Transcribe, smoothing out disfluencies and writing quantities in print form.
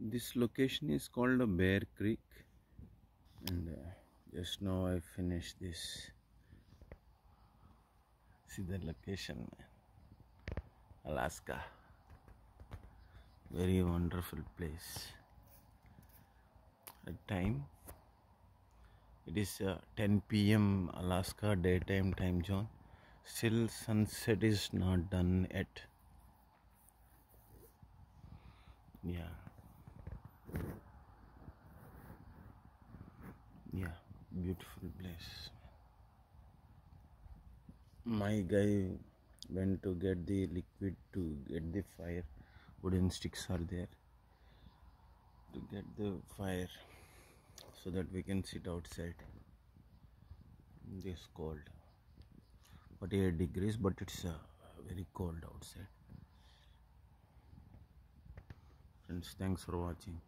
This location is called Bear Creek, and just now I finished this. See the location, Alaska. Very wonderful place. At time, it is 10 p.m. Alaska daytime time zone. Still sunset is not done yet. Yeah, beautiful place. My guy went to get the liquid to get the fire. Wooden sticks are there to get the fire so that we can sit outside. This cold, 48 degrees, but it's very cold outside. Friends, thanks for watching.